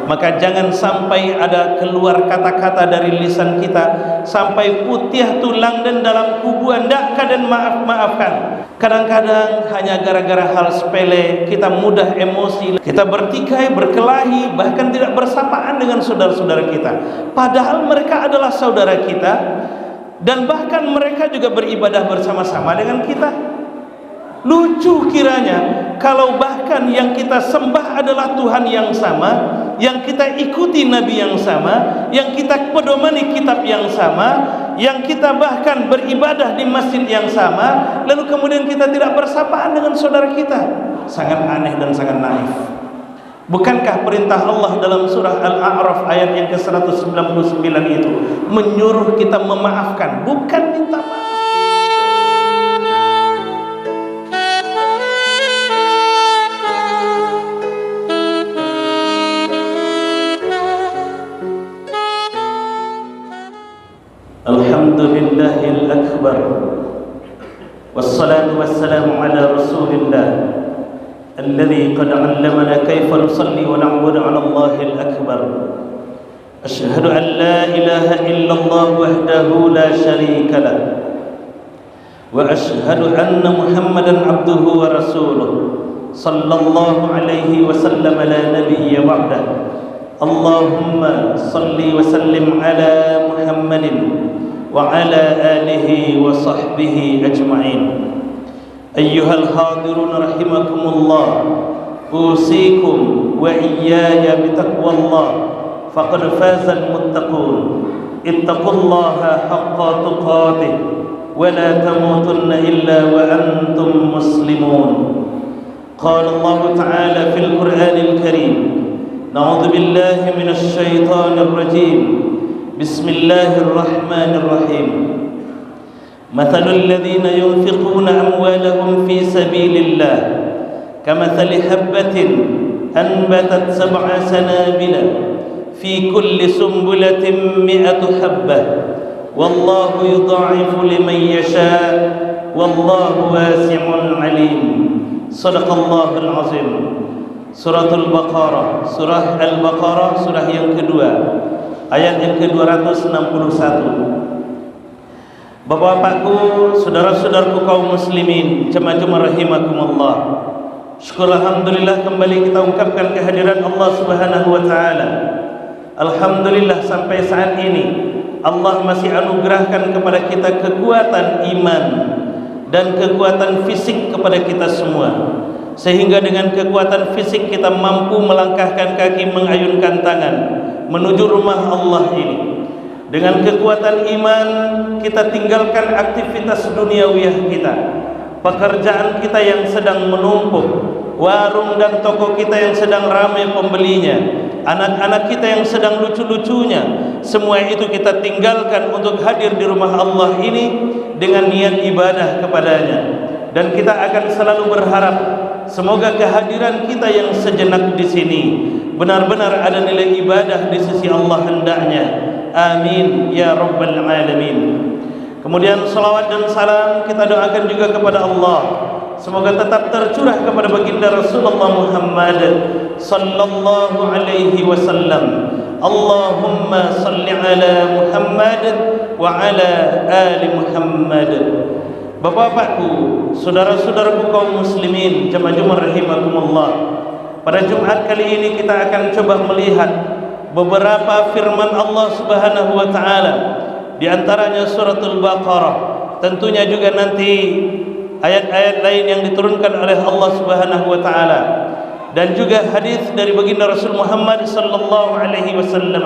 Maka jangan sampai ada keluar kata-kata dari lisan kita sampai putih tulang dan dalam kubu andakkan dan maafkan. Kadang-kadang hanya gara-gara hal sepele kita mudah emosi, kita bertikai, berkelahi, bahkan tidak bersapaan dengan saudara-saudara kita, padahal mereka adalah saudara kita dan bahkan mereka juga beribadah bersama-sama dengan kita. Lucu kiranya kalau bahkan yang kita sembah adalah Tuhan yang sama, yang kita ikuti Nabi yang sama, yang kita pedomani kitab yang sama, yang kita bahkan beribadah di masjid yang sama, lalu kemudian kita tidak bersapaan dengan saudara kita. Sangat aneh dan sangat naif. Bukankah perintah Allah dalam surah Al-A'raf ayat yang ke-199 itu menyuruh kita memaafkan, bukan minta maaf? Alhamdulillahil akbar, wassalatu wassalamu ala rasulillah alladhi qad 'allamana kayfa nusalli wa na'budu 'ala Allahil akbar. Asyhadu an la ilaha illallah wahdahu la syarika lah, wa asyhadu anna Muhammadan 'abduhu wa rasuluh sallallahu alaihi wasallam la nabiyya ba'dah. Allahumma salli wa sallim ala Muhammadin wa ala alihi wa sahbihi ajma'in. Ayyuhal hadirun rahimakumullah, usikum wa iyaya bitaqwallah, faqad fazal muttaqun. Ittaqullaha haqqa tuqatih wa la tamutunna illa wa antum muslimun. Qala Allah ta'ala fil Qur'anil Karim, na'udzu billahi minasy syaithanir rajim. Bismillahirrahmanirrahim. Mathalul ladzina yunfiquna amwalahum fi sabilillah kamathali habbatin anbatat sab'a sanabila fi kulli sumbulatin mi'atu habbah wallahu yudha'ifu liman yasha' wallahu wasi'un 'alim. Shadaqallahul 'azim. Suratul Baqarah, surah Al-Baqarah, surah yang kedua, ayat yang ke-261. Bapak-bapakku, saudara-saudaraku kaum muslimin, jemaah-jemaah rahimakumullah. Syukur alhamdulillah kembali kita ungkapkan kehadiran Allah Subhanahu wa taala. Alhamdulillah sampai saat ini Allah masih anugerahkan kepada kita kekuatan iman dan kekuatan fisik kepada kita semua, sehingga dengan kekuatan fisik kita mampu melangkahkan kaki, mengayunkan tangan menuju rumah Allah ini. Dengan kekuatan iman kita tinggalkan aktivitas duniawiyah kita, pekerjaan kita yang sedang menumpuk, warung dan toko kita yang sedang ramai pembelinya, anak-anak kita yang sedang lucu-lucunya, semua itu kita tinggalkan untuk hadir di rumah Allah ini dengan niat ibadah kepadanya. Dan kita akan selalu berharap semoga kehadiran kita yang sejenak di sini benar-benar ada nilai ibadah di sisi Allah hendaknya. Amin ya rabbal alamin. Kemudian salawat dan salam kita doakan juga kepada Allah, semoga tetap tercurah kepada baginda Rasulullah Muhammad sallallahu alaihi wasallam. Allahumma salli ala Muhammad wa ala ali Muhammad. Bapak-bapakku, saudara-saudaraku kaum muslimin, jemaah-jemaah rahimakumullah. Pada Jumat kali ini kita akan coba melihat beberapa firman Allah Subhanahu wa taala, di antaranya suratul Baqarah, tentunya juga nanti ayat-ayat lain yang diturunkan oleh Allah Subhanahu wa taala, dan juga hadis dari baginda Rasul Muhammad sallallahu alaihi wasallam.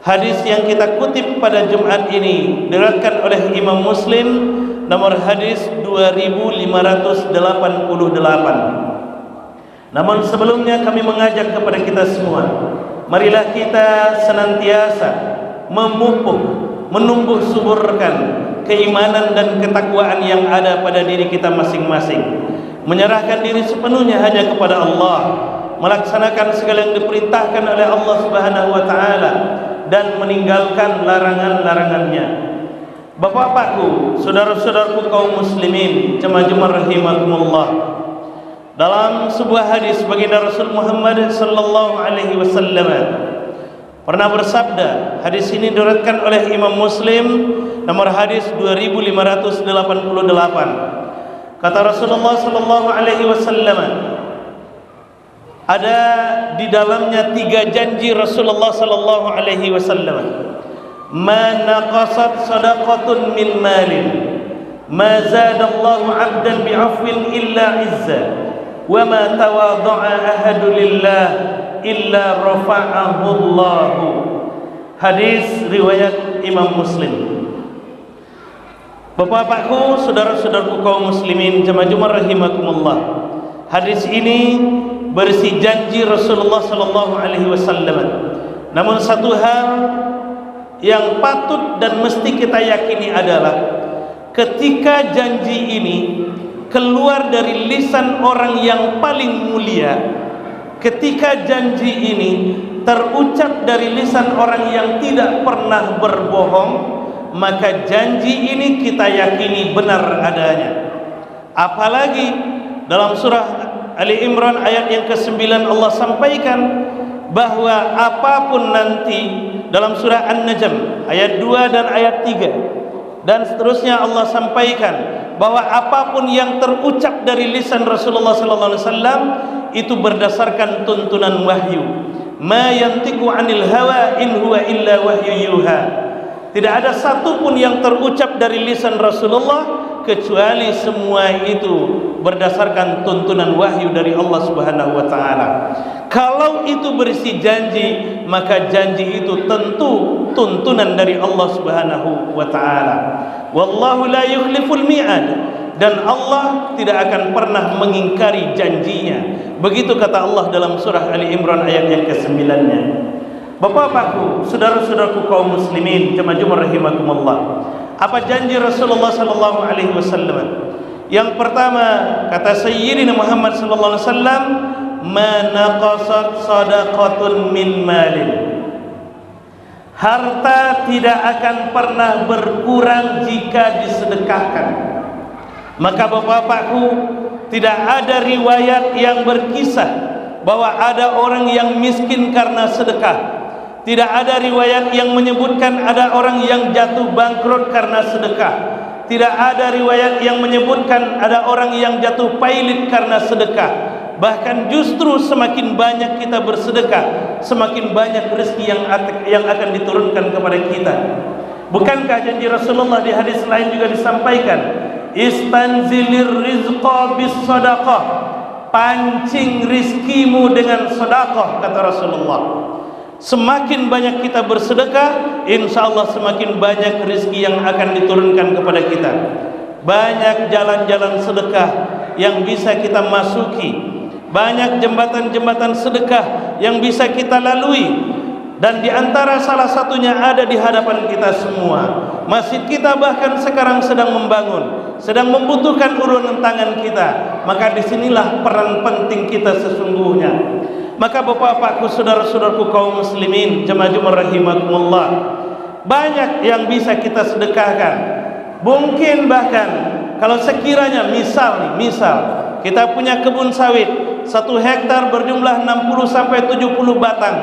Hadis yang kita kutip pada Jumat ini diriwayatkan oleh Imam Muslim, nomor hadis 2588. Namun sebelumnya kami mengajak kepada kita semua, marilah kita senantiasa memupuk, menumbuh suburkan keimanan dan ketakwaan yang ada pada diri kita masing-masing, menyerahkan diri sepenuhnya hanya kepada Allah, melaksanakan segala yang diperintahkan oleh Allah Subhanahu wa taala dan meninggalkan larangan-larangannya. Bapak-bapakku, saudara-saudaraku kaum muslimin, jemaah-jemaah rahimakumullah, Dalam sebuah hadis baginda Rasul Muhammad sallallahu alaihi wasallam pernah bersabda, hadis ini diriwayatkan oleh Imam Muslim, nomor hadis 2588. Kata Rasulullah sallallahu alaihi wasallam, ada di dalamnya 3 janji Rasulullah sallallahu alaihi wasallam. Ma naqasat sadaqatun min malin, ma zadallahu 'abdan bi'afwin illa 'izza, wa ma tawadha'a ahadu lillah illa rafa'ahu Allah. Hadis riwayat Imam Muslim. Bapak-bapakku, saudara-saudaraku kaum muslimin jemaah Jumat rahimakumullah. Hadis ini berisi janji Rasulullah sallallahu alaihi wasallam. Namun satu hal yang patut dan mesti kita yakini adalah ketika janji ini keluar dari lisan orang yang paling mulia, ketika janji ini terucap dari lisan orang yang tidak pernah berbohong, maka janji ini kita yakini benar adanya. Apalagi dalam surah Ali Imran ayat yang ke-9 Allah sampaikan bahwa apapun nanti, dalam surah An-Najm ayat 2 dan ayat 3 dan seterusnya Allah sampaikan bahwa apapun yang terucap dari lisan Rasulullah sallallahu alaihi wasallam itu berdasarkan tuntunan wahyu. Ma yantiqu 'anil hawa in huwa illa wahyu yuha. Tidak ada satupun yang terucap dari lisan Rasulullah kecuali semua itu berdasarkan tuntunan wahyu dari Allah Subhanahu wa taala. Kalau itu berisi janji, maka janji itu tentu tuntunan dari Allah Subhanahu wa taala. Wallahu la yukhliful mi'ad, dan Allah tidak akan pernah mengingkari janjinya. Begitu kata Allah dalam surah Ali Imran ayat yang ke-9-nya. Bapak-bapakku, saudara-saudaraku kaum muslimin jemaah Jumat rahimakumullah. Apa janji Rasulullah sallallahu alaihi wasallam? Yang pertama, kata Sayyidina Muhammad sallallahu alaihi wasallam, ma naqasat sadaqatun min malin. Harta tidak akan pernah berkurang jika disedekahkan. Maka bapak-bapakku, tidak ada riwayat yang berkisah bahwa ada orang yang miskin karena sedekah. Tidak ada riwayat yang menyebutkan ada orang yang jatuh bangkrut karena sedekah. Tidak ada riwayat yang menyebutkan ada orang yang jatuh pailit karena sedekah. Bahkan justru semakin banyak kita bersedekah, semakin banyak rezeki yang akan diturunkan kepada kita. Bukankah janji Rasulullah di hadis lain juga disampaikan, istanzilir rizqa bis sadaqah, pancing rizkimu dengan sedekah, kata Rasulullah. Semakin banyak kita bersedekah, insya Allah semakin banyak rezeki yang akan diturunkan kepada kita. Banyak jalan-jalan sedekah yang bisa kita masuki, banyak jembatan-jembatan sedekah yang bisa kita lalui, dan di antara salah satunya ada di hadapan kita semua. Masjid kita bahkan sekarang sedang membangun, sedang membutuhkan uluran tangan kita. Maka disinilah peran penting kita sesungguhnya. Maka bapak-bapakku, saudara-saudaraku kaum muslimin jemaah Jumat rahimakumullah, banyak yang bisa kita sedekahkan. Mungkin bahkan kalau sekiranya misal kita punya kebun sawit 1 hektar berjumlah 60 sampai 70 batang,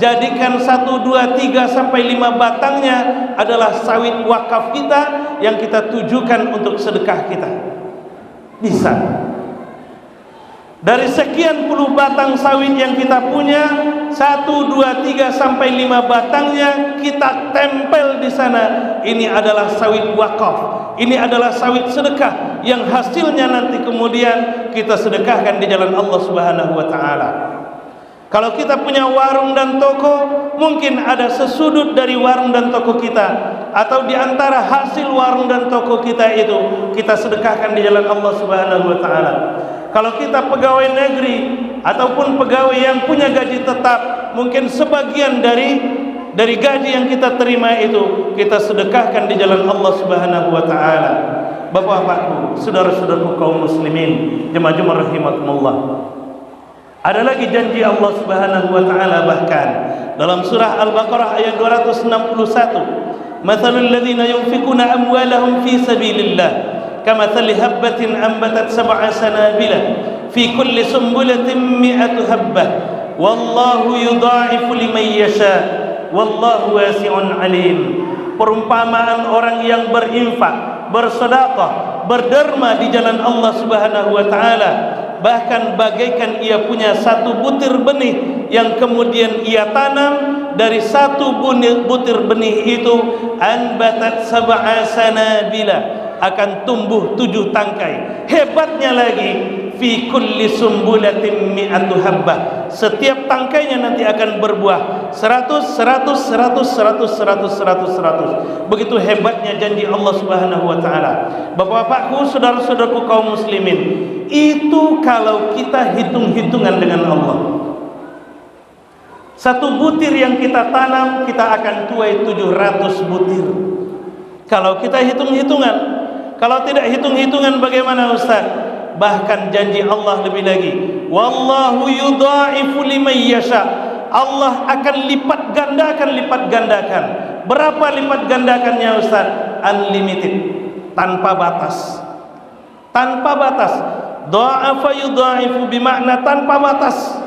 jadikan 1, 2, 3 sampai 5 batangnya adalah sawit wakaf kita yang kita tujukan untuk sedekah kita. Bisa. Dari sekian puluh batang sawit yang kita punya, 1, 2, 3 sampai 5 batangnya kita tempel di sana. Ini adalah sawit wakaf. Ini adalah sawit sedekah yang hasilnya nanti kemudian kita sedekahkan di jalan Allah Subhanahu wa taala. Kalau kita punya warung dan toko, mungkin ada sesudut dari warung dan toko kita, atau di antara hasil warung dan toko kita itu kita sedekahkan di jalan Allah Subhanahu wa taala. Kalau kita pegawai negeri ataupun pegawai yang punya gaji tetap, mungkin sebagian dari gaji yang kita terima itu kita sedekahkan di jalan Allah Subhanahu wa taala. Bapak-bapakku, saudara-saudaraku kaum muslimin, jemaah Jumat rahimakumullah. Ada lagi janji Allah Subhanahu wa taala bahkan dalam surah Al-Baqarah ayat 261. Mathalul ladzina yunfikuna amwalahum fi sabilillah kamathali habbatin ambatat sab'a sanabila fi kulli sumbulatin mi'atu habbah wallahu yudha'ifu liman yasha wallahu wasi'un alim. Perumpamaan orang yang berinfak, bersedekah, berderma di jalan Allah Subhanahu wa taala, bahkan bagaikan ia punya satu butir benih yang kemudian ia tanam, dari satu butir benih itu anbatat sab'a sanabila, akan tumbuh 7 tangkai. Hebatnya lagi, fi kulli sumbulatin mi'atu habbah, setiap tangkainya nanti akan berbuah 100, 100, 100, 100, 100, 100, 100. Begitu hebatnya janji Allah Subhanahu wa taala. Bapak-bapakku, saudara-saudaraku kaum muslimin, itu kalau kita hitung-hitungan dengan Allah. Satu butir yang kita tanam, kita akan tuai 700 butir. Kalau kita hitung-hitungan. Kalau tidak hitung-hitungan bagaimana Ustaz? Bahkan janji Allah lebih lagi, wallahu yudha'ifu liman yasha, Allah akan lipat gandakan. Berapa lipat gandakannya Ustaz? Unlimited, tanpa batas. Tanpa batas. Dha'afa yudha'ifu bimakna tanpa batas.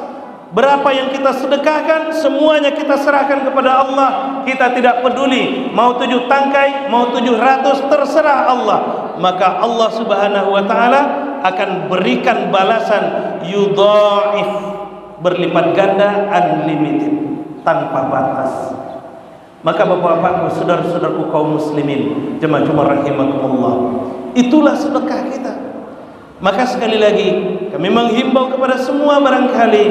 Berapa yang kita sedekahkan, semuanya kita serahkan kepada Allah. Kita tidak peduli mau 7 tangkai, mau 700, terserah Allah. Maka Allah Subhanahu wa taala akan berikan balasan yudha'if, berlipat ganda, unlimited, tanpa batas. Maka bapak-bapakku, saudara-saudaraku kaum muslimin, jemaah rahimakumullah, itulah sedekah kita. Maka sekali lagi kami menghimbau kepada semua barangkali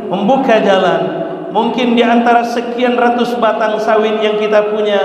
membuka jalan. Mungkin di antara sekian ratus batang sawit yang kita punya,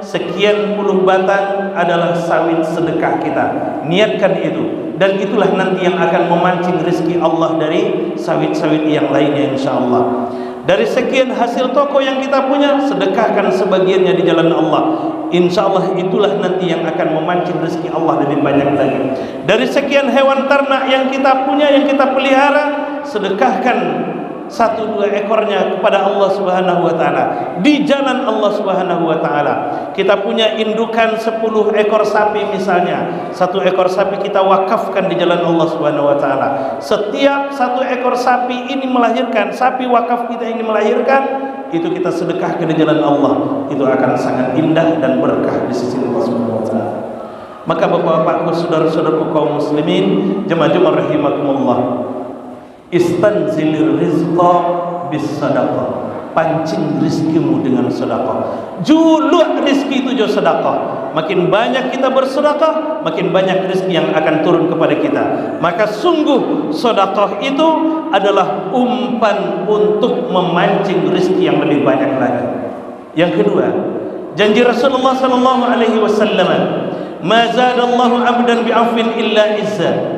sekian puluh batang adalah sawit sedekah kita. Niatkan itu, dan itulah nanti yang akan memancing rezeki Allah dari sawit-sawit yang lainnya insyaallah. Dari sekian hasil toko yang kita punya, sedekahkan sebagiannya di jalan Allah. InsyaAllah itulah nanti yang akan memancing rezeki Allah lebih banyak lagi. Dari sekian hewan ternak yang kita punya, yang kita pelihara, sedekahkan 1-2 ekornya kepada Allah Subhanahu wa taala di jalan Allah Subhanahu wa taala. Kita punya indukan 10 ekor sapi misalnya, 1 ekor sapi kita wakafkan di jalan Allah Subhanahu wa taala. Setiap 1 ekor sapi ini melahirkan, sapi wakaf kita ini melahirkan, itu kita sedekahkan di jalan Allah. Itu akan sangat indah dan berkah di sisi Allah Subhanahu wa taala. Maka bapak-bapakku, saudara-saudaraku kaum muslimin, jemaah-jemaah rahimakumullah, istanzilir rizqa bis sadaqah, pancing rizkimu dengan sedekah. Juluk rizki itu jo sedekah. Makin banyak kita bersedekah, makin banyak rizki yang akan turun kepada kita. Maka sungguh sedekah itu adalah umpan untuk memancing rizki yang lebih banyak lagi. Yang kedua, janji Rasulullah sallallahu alaihi wasallam, ma zadallahu 'abdan bi'afwin illa izza.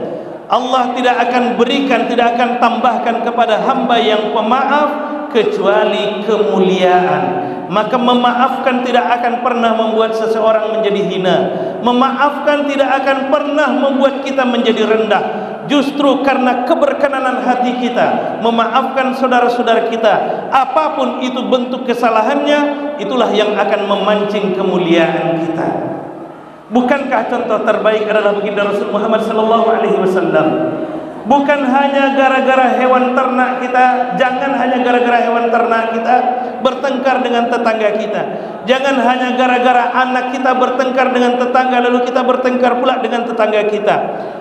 Allah tidak akan berikan, tidak akan tambahkan kepada hamba yang pemaaf kecuali kemuliaan. Maka memaafkan tidak akan pernah membuat seseorang menjadi hina. Memaafkan tidak akan pernah membuat kita menjadi rendah. Justru karena keberkenanan hati kita memaafkan saudara-saudara kita, apapun itu bentuk kesalahannya, itulah yang akan memancing kemuliaan kita. Bukankah contoh terbaik adalah baginda Rasul Muhammad sallallahu alaihi wasallam? Bukan hanya gara-gara hewan ternak kita, jangan hanya gara-gara hewan ternak kita bertengkar dengan tetangga kita. Jangan hanya gara-gara anak kita bertengkar dengan tetangga lalu kita bertengkar pula dengan tetangga kita.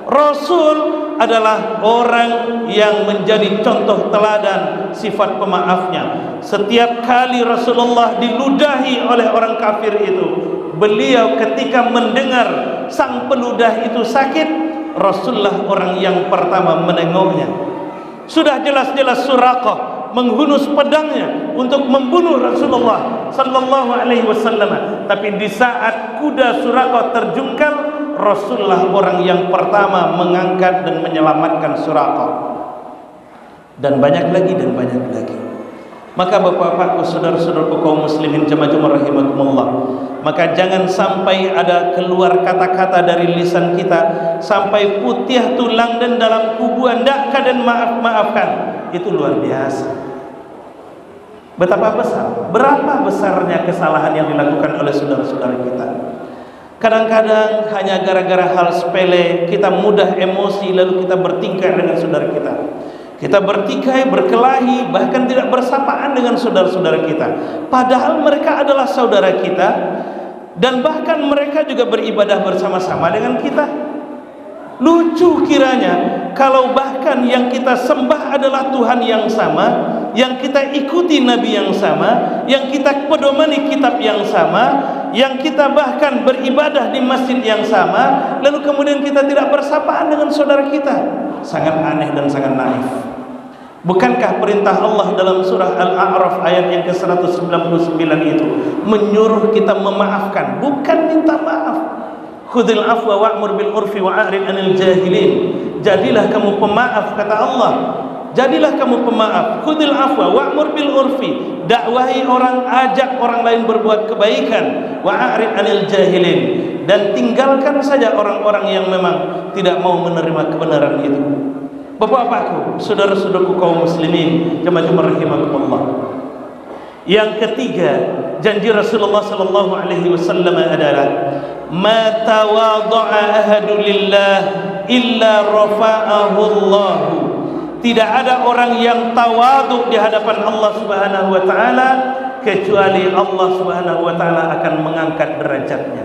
Rasul adalah orang yang menjadi contoh teladan sifat pemaafnya. Setiap kali Rasulullah diludahi oleh orang kafir itu, beliau ketika mendengar sang peludah itu sakit, Rasulullah orang yang pertama menengoknya. Sudah jelas-jelas Suraqah menghunus pedangnya untuk membunuh Rasulullah sallallahu alaihi wasallam, tapi di saat kuda Suraqah terjungkal, Rasulullah orang yang pertama mengangkat dan menyelamatkan Suraqah. Dan banyak lagi dan banyak lagi. Maka bapak-bapakku, saudara-saudaraku kaum muslimin, jemaah-jemaah rahimakumullah, maka jangan sampai ada keluar kata-kata dari lisan kita sampai putih tulang dan dalam kubuan dakka dan maafkan. Itu luar biasa. Betapa besar, berapa besarnya kesalahan yang dilakukan oleh saudara-saudara kita. Kadang-kadang hanya gara-gara hal sepele kita mudah emosi lalu kita bertingkah dengan saudara kita. Kita bertikai, berkelahi, bahkan tidak bersapaan dengan saudara-saudara kita. Padahal mereka adalah saudara kita dan bahkan mereka juga beribadah bersama-sama dengan kita. Lucu kiranya kalau bahkan yang kita sembah adalah Tuhan yang sama, yang kita ikuti Nabi yang sama, yang kita pedomani kitab yang sama, yang kita bahkan beribadah di masjid yang sama, lalu kemudian kita tidak bersapaan dengan saudara kita. Sangat aneh dan sangat naif. Bukankah perintah Allah dalam surah Al-A'raf ayat yang ke-199 itu menyuruh kita memaafkan, bukan minta maaf. Khudhil afwa wa'mur bil urfi wa'arid 'anil jahilin. Jadilah kamu pemaaf, kata Allah. Jadilah kamu pemaaf. Khudhil afwa wa'mur bil urfi. Dakwahi orang, ajak orang lain berbuat kebaikan. Wa'arid 'anil jahilin. Dan tinggalkan saja orang-orang yang memang tidak mau menerima kebenaran itu. Bapak-bapakku, saudara-saudaraku kaum muslimin, jemaah rahimakumullah. Yang ketiga, janji Rasulullah sallallahu alaihi wasallam adalah ma tawadha'a ahadu lillah illa rafa'ahu Allah. Tidak ada orang yang tawadhu di hadapan Allah Subhanahu wa taala kecuali Allah Subhanahu wa taala akan mengangkat derajatnya.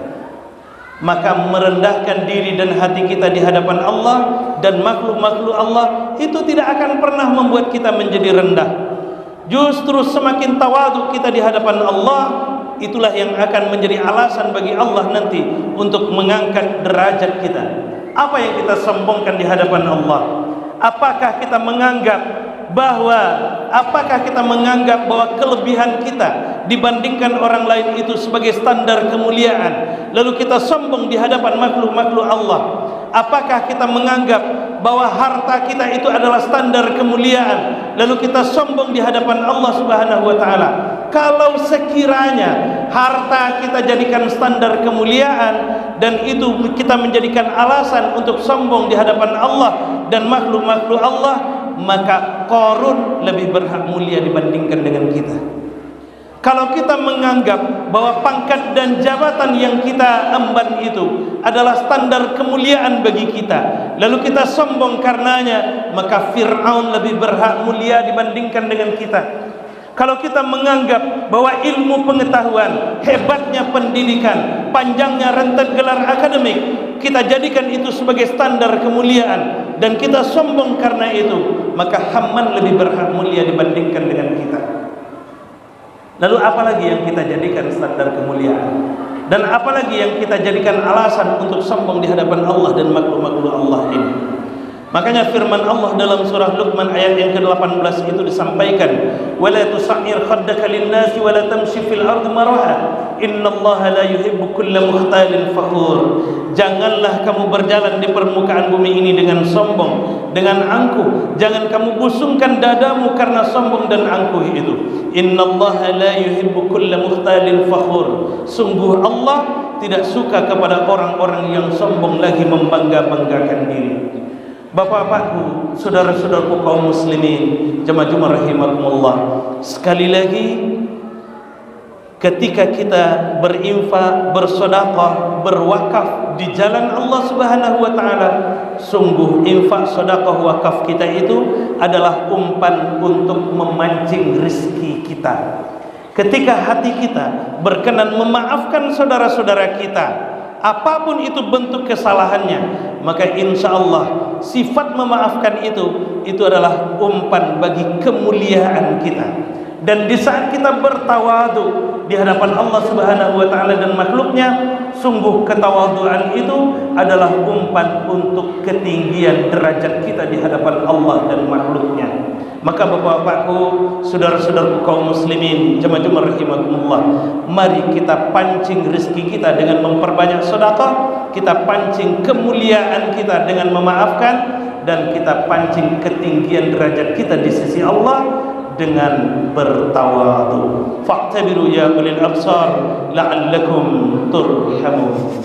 Maka merendahkan diri dan hati kita di hadapan Allah dan makhluk-makhluk Allah itu tidak akan pernah membuat kita menjadi rendah. Justru semakin tawadhu kita di hadapan Allah, itulah yang akan menjadi alasan bagi Allah nanti untuk mengangkat derajat kita. Apa yang kita sombongkan di hadapan Allah? Apakah kita menganggap bahwa kelebihan kita dibandingkan orang lain itu sebagai standar kemuliaan, lalu kita sombong di hadapan makhluk-makhluk Allah? Apakah kita menganggap bahwa harta kita itu adalah standar kemuliaan, lalu kita sombong di hadapan Allah Subhanahu wa taala? Kalau sekiranya harta kita jadikan standar kemuliaan dan itu kita menjadikan alasan untuk sombong di hadapan Allah dan makhluk-makhluk Allah, maka Qarun lebih berhak mulia dibandingkan dengan kita. Kalau kita menganggap bahwa pangkat dan jabatan yang kita emban itu adalah standar kemuliaan bagi kita, lalu kita sombong karenanya, maka Fir'aun lebih berhak mulia dibandingkan dengan kita. Kalau kita menganggap bahwa ilmu pengetahuan, hebatnya pendidikan, panjangnya rentet gelar akademik, kita jadikan itu sebagai standar kemuliaan dan kita sombong karena itu, maka Haman lebih berhak mulia dibandingkan dengan kita. Lalu apalagi yang kita jadikan standar kemuliaan? Dan apalagi yang kita jadikan alasan untuk sombong di hadapan Allah dan makhluk-makhluk Allah ini? Makanya firman Allah dalam surah Luqman ayat yang ke-18 itu disampaikan, "Wala tusa'ir khaddaka lin-nasi wa la tamshi fil ardi maraha, innallaha la yuhibbu kulla mukhtalin fakhur." Janganlah kamu berjalan di permukaan bumi ini dengan sombong, dengan angkuh. Jangan kamu busungkan dadamu karena sombong dan angkuh itu. Innallaha la yuhibbu kulla mukhtalin fakhur. Sungguh Allah tidak suka kepada orang-orang yang sombong lagi membangga-banggakan diri. Bapak-bapakku, saudara-saudaraku kaum muslimin, jemaah rahimakumullah. Sekali lagi, ketika kita berinfak, bersedekah, berwakaf di jalan Allah Subhanahu wa taala, sungguh infak, sedekah, wakaf kita itu adalah umpan untuk memancing rezeki kita. Ketika hati kita berkenan memaafkan saudara-saudara kita, apapun itu bentuk kesalahannya, maka insya Allah sifat memaafkan itu adalah umpan bagi kemuliaan kita. Dan di saat kita bertawadu di hadapan Allah Subhanahu wa taala dan makhluknya, sungguh ketawaduan itu adalah umpan untuk ketinggian derajat kita di hadapan Allah dan makhluknya. Maka bapak-bapakku, saudara-saudaraku kaum muslimin, jemaah rahimakumullah, mari kita pancing rezeki kita dengan memperbanyak sedekah, kita pancing kemuliaan kita dengan memaafkan, dan kita pancing ketinggian derajat kita di sisi Allah dengan bertawadhu. Fa'tabiru ya ulil absar la'allakum turhamun.